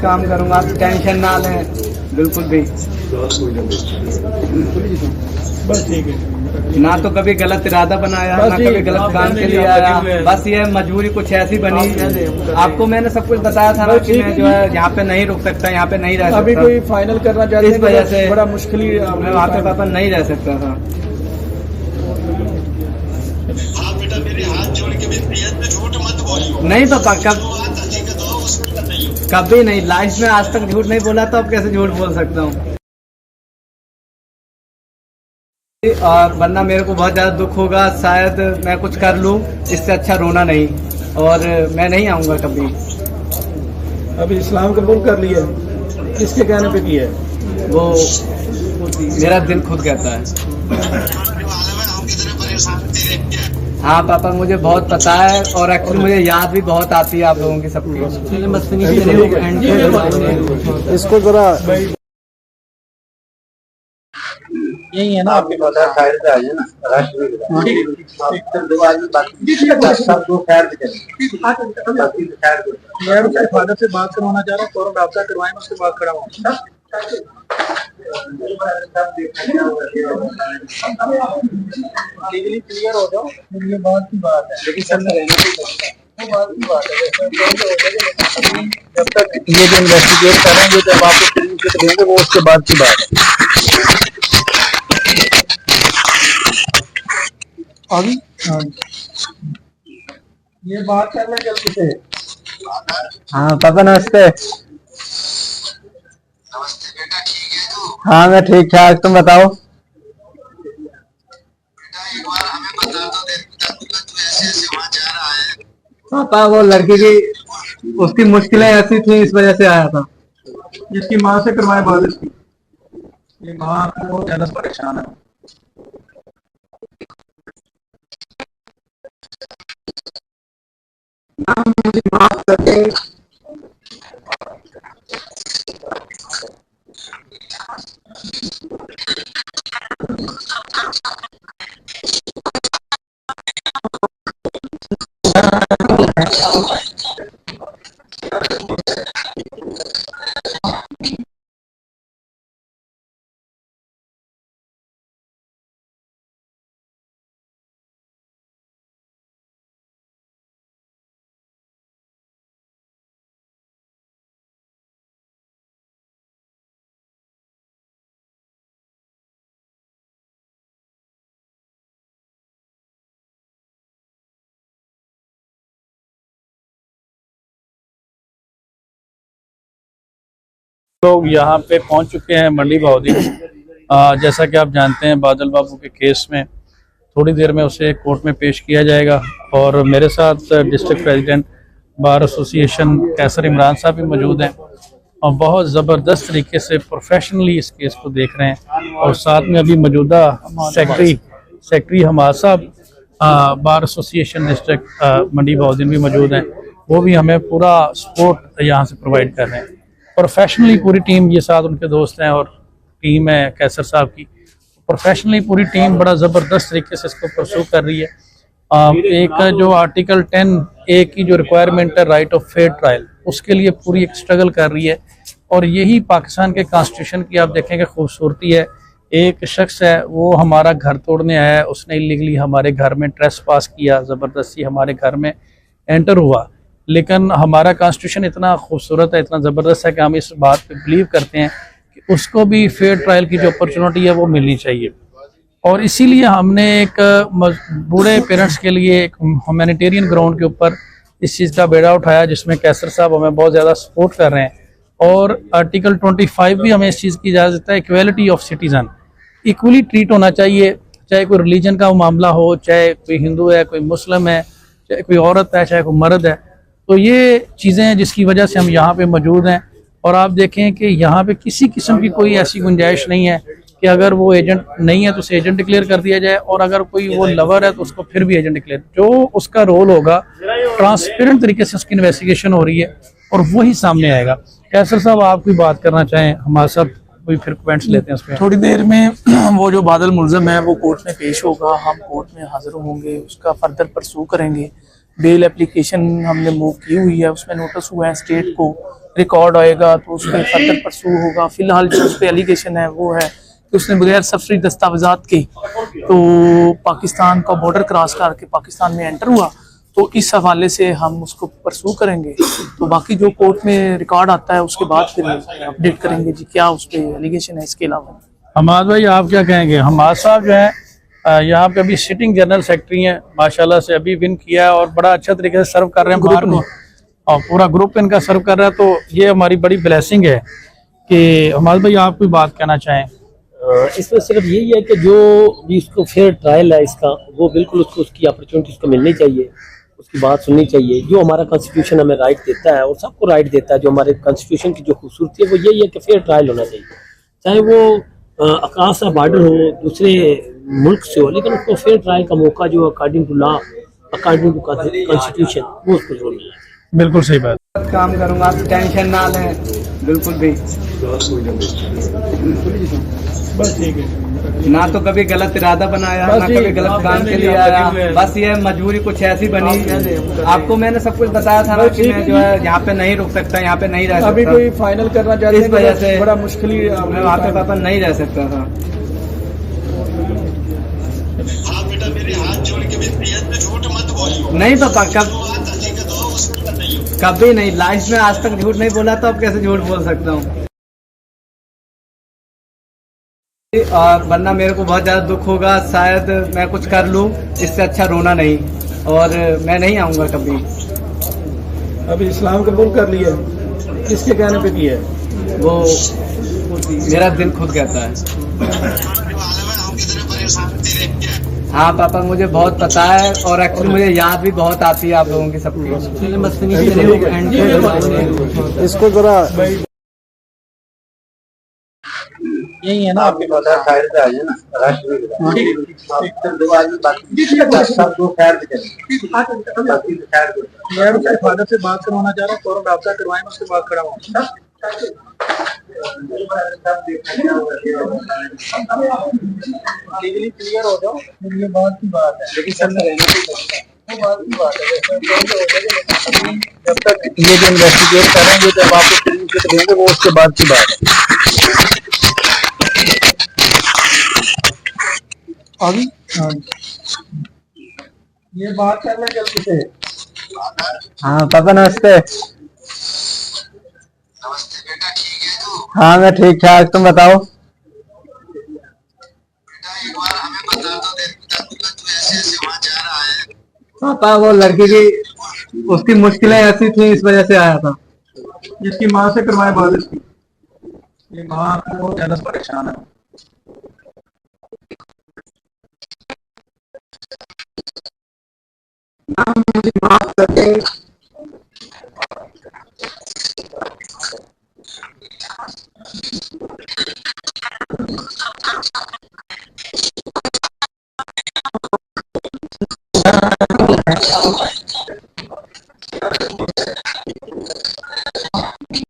काम करूंगा, आप टेंशन ना लें बिल्कुल भी। बस ठीक है ना तो कभी गलत इरादा बनाया, ना कभी गलत काम के लिए आया, बस ये मजबूरी कुछ ऐसी बनी। आपको मैंने सब कुछ बताया था ना कि मैं जो है यहाँ पे नहीं रुक सकता, यहाँ पे नहीं रह सकता। अभी कोई फाइनल करना चाहते हैं, इस वजह से बड़ा मुश्किल ही मैं वहाँ पे पापा नहीं रह सकता था। बेटा मेरे हाथ जोड़ के भी नियत में झूठ मत बोलियो। नहीं पापा, हकीकत हो उसमें नहीं हो। कभी नहीं, लाइफ में आज तक झूठ नहीं बोला, तो अब कैसे झूठ बोल सकता हूँ। और वरना मेरे को बहुत ज़्यादा दुख होगा, शायद मैं कुछ कर लूँ, इससे अच्छा रोना नहीं। और मैं नहीं आऊँगा कभी। अभी इस्लाम कबूल कर लिया, किसके कहने पे किया है? वो मेरा दिल खुद कहता है। हाँ पापा, मुझे बहुत पता है, और एक्चुअली मुझे याद भी बहुत आती है आप लोगों की सबकी। इसको जरा यही है ना आपके पास साइड पे आ जाए ना फादर से बात करवाना चाह रहा हूँ, फौरन राब्ता करवाएं, उसके बाद खड़ा हूँ। लीगली क्लियर हो जाओ, ये बात की बात है, लेकिन सर में रहना बात की बात है। जब तक ये जो इन्वेस्टिगेट करेंगे, जब आपको सर्टिफिकेट देंगे, वो उसके बाद की बात है। अभी ये बात करना जल्दी से। हाँ पापा नमस्ते। नमस्ते बेटा, ठीक है तू? हाँ मैं ठीक ठाक, तुम बताओ। बेटा एक बार हमें बता तो दे बेटा, तू ऐसे ऐसे वहाँ जा रहा है। पापा वो लड़की की, उसकी मुश्किलें ऐसी थी, इस वजह से आया था। जिसकी माँ से करवाए बात इसकी, ये माँ बहुत ज्यादा परेशान है। मुझे माफ कर दे। लोग यहाँ पे पहुँच चुके हैं मंडी बहाउद्दीन। जैसा कि आप जानते हैं, बादल बाबू के केस में थोड़ी देर में उसे कोर्ट में पेश किया जाएगा, और मेरे साथ डिस्ट्रिक्ट प्रेसिडेंट बार एसोसिएशन कैसर इमरान साहब भी मौजूद हैं, और बहुत ज़बरदस्त तरीके से प्रोफेशनली इस केस को देख रहे हैं। और साथ में अभी मौजूदा सेक्रेटरी हमाद साहब बार एसोसिएशन डिस्ट्रिक्ट मंडी बहाउद्दीन भी मौजूद हैं, वो भी हमें पूरा सपोर्ट यहाँ से प्रोवाइड कर रहे हैं। प्रोफेशनली पूरी टीम, ये साथ उनके दोस्त हैं और टीम है कैसर साहब की, प्रोफेशनली पूरी टीम बड़ा ज़बरदस्त तरीके से इसको परसू कर रही है। एक जो आर्टिकल 10A की जो रिक्वायरमेंट है, राइट ऑफ फेयर ट्रायल, उसके लिए पूरी एक स्ट्रगल कर रही है। और यही पाकिस्तान के कॉन्स्टिट्यूशन की आप देखेंगे खूबसूरती है। एक शख्स है, वो हमारा घर तोड़ने आया है, उसने इलीगली हमारे घर में ट्रेस पास किया, ज़बरदस्ती हमारे घर में एंटर हुआ, लेकिन हमारा कॉन्स्टिट्यूशन इतना खूबसूरत है, इतना ज़बरदस्त है कि हम इस बात पे बिलीव करते हैं कि उसको भी फेयर ट्रायल की जो अपॉर्चुनिटी है वो मिलनी चाहिए। और इसीलिए हमने एक बूढ़े पेरेंट्स के लिए एक ह्यूमैनिटेरियन ग्राउंड के ऊपर इस चीज़ का बेड़ा उठाया, जिसमें कैसर साहब हमें बहुत ज़्यादा सपोर्ट कर रहे हैं। और आर्टिकल 25 भी हमें इस चीज़ की इजाज़त है, equality of citizen, equally treat होना चाहिए, चाहे कोई रिलीजन का मामला हो, चाहे कोई हिंदू है, कोई मुस्लिम है, चाहे कोई औरत है, चाहे कोई मर्द है। तो ये चीज़ें हैं जिसकी वजह से हम यहाँ पे मौजूद हैं। और आप देखें कि यहाँ पे किसी किस्म की कोई ऐसी गुंजाइश नहीं है कि अगर वो एजेंट नहीं है तो उसे एजेंट डिक्लेयर कर दिया जाए, और अगर कोई वो लवर है तो उसको फिर भी एजेंट डिक्लेयर, जो उसका रोल होगा ट्रांसपेरेंट तरीके से उसकी इन्वेस्टिगेशन हो रही है और वही सामने आएगा। कैसर साहब, आप कोई बात करना चाहें हमारे साथ, कोई फिर कमेंट्स लेते हैं उस पर। थोड़ी देर में वो जो बादल मुल्ज़म है वो कोर्ट में पेश होगा, हम कोर्ट में हाजिर होंगे, उसका फर्दर परसू करेंगे। बेल एप्लीकेशन हमने मूव की हुई है, उसमें नोटिस हुआ है, स्टेट को रिकॉर्ड आएगा तो उस पर फर्दर परसू होगा। फिलहाल जो उस पर एलिगेशन है वो है कि उसने बगैर सफरी दस्तावेजात के तो पाकिस्तान का बॉर्डर क्रॉस करके पाकिस्तान में एंटर हुआ, तो इस हवाले से हम उसको परसू करेंगे। तो बाकी जो कोर्ट में रिकॉर्ड आता है उसके बाद फिर अपडेट करेंगे जी क्या उस पर एलिगेशन है। इसके अलावा हमाद भाई आप क्या कहेंगे? हमाद साहब जो है यहाँ पे अभी सिटिंग जनरल सेक्रेटरी हैं, माशाल्लाह से अभी विन किया है और बड़ा अच्छा तरीके से सर्व कर रहे हैं बाहर को, और पूरा ग्रुप इनका सर्व कर रहा है। तो ये हमारी बड़ी ब्लेसिंग है कि हमाद भाई आप कोई बात कहना चाहें? इसमें सिर्फ यही है कि जो भी उसको फेयर ट्रायल है इसका, वो बिल्कुल उसको उसकी अपॉर्चुनिटी उसको मिलनी चाहिए, उसकी बात सुननी चाहिए। जो हमारा कॉन्स्टिट्यूशन हमें राइट देता है और सबको राइट देता है, जो हमारे कॉन्स्टिट्यूशन की जो खूबसूरती है वो यही है कि फेयर ट्रायल होना चाहिए, चाहे वो आकाश का बॉर्डर हो, दूसरे मुल्क से हो, लेकिन उसको फेयर ट्रायल का मौका जो according to law, according to constitution, वो उसको जरूर मिलना चाहिए। बिल्कुल सही बात। काम करूंगा, आप टेंशन ना लें बिल्कुल भी। बस ठीक है। ना तो कभी गलत इरादा बनाया, ना कभी गलत काम के लिए आया, बस ये मजबूरी कुछ ऐसी बनी। आपको मैंने सब कुछ बताया था ना कि मैं जो है यहाँ पे नहीं रुक सकता, यहाँ पे नहीं रह सकता। अभी कोई फाइनल करना चाहते हैं, इस वजह से बड़ा मुश्किल ही मैं वहाँ पे पापा नहीं रह सकता था। हाँ बेटा, मेरे हाथ जोड़ के भी नियत में झूठ मत बोलियो। नहीं पापा, बात हकीकत हो उसमें नहीं हो। कभी नहीं, लाइफ में आज तक झूठ नहीं बोला, तो अब कैसे झूठ बोल सकता हूँ? और वरना मेरे को बहुत ज्यादा दुख होगा, शायद मैं कुछ कर लूँ, इससे अच्छा रोना नहीं, और मैं नहीं आऊंगा कभी। अभी इस्लाम कबूल कर लिया, किसके कहने पे किया है? वो मेरा दिल खुद कहता है। हम कितने परेशान तेरे क्या? हाँ पापा, मुझे बहुत पता है, और एक्चुअली मुझे याद भी बहुत आती है आप लोगों की सबकी। इसको जरा यही है ना आपके पास साइड पे आ जाए ना, रश भी दो आदमी बाकी सब दो खैर मैं उसके फादर से बात करवाना चाह रहा हूँ, फौरन राब्ता करवाएं, उसके बाद खड़ा हूँ। लीगली क्लियर हो जाओ, ये बात की बात है, लेकिन सर रहना तो बात की बात है। जब तक ये जो इन्वेस्टिगेट करेंगे, जब आपको सर्टिफिकेट देंगे, वो उसके बाद की बात है। अभी ये बात करना जल्दी से। हाँ पापा नमस्ते। नमस्ते बेटा, ठीक है तू? हाँ मैं ठीक ठाक, तुम बताओ। बेटा एक बार हमें बता तो दे बेटा, तू ऐसे ऐसे वहाँ जा रहा है। पापा वो लड़की की उसकी मुश्किलें ऐसी थी, इस वजह से आया था। जिसकी माँ से करवाए बात इसकी, ये माँ बहुत ज्यादा परेशान है। मुझे माफ कर दे।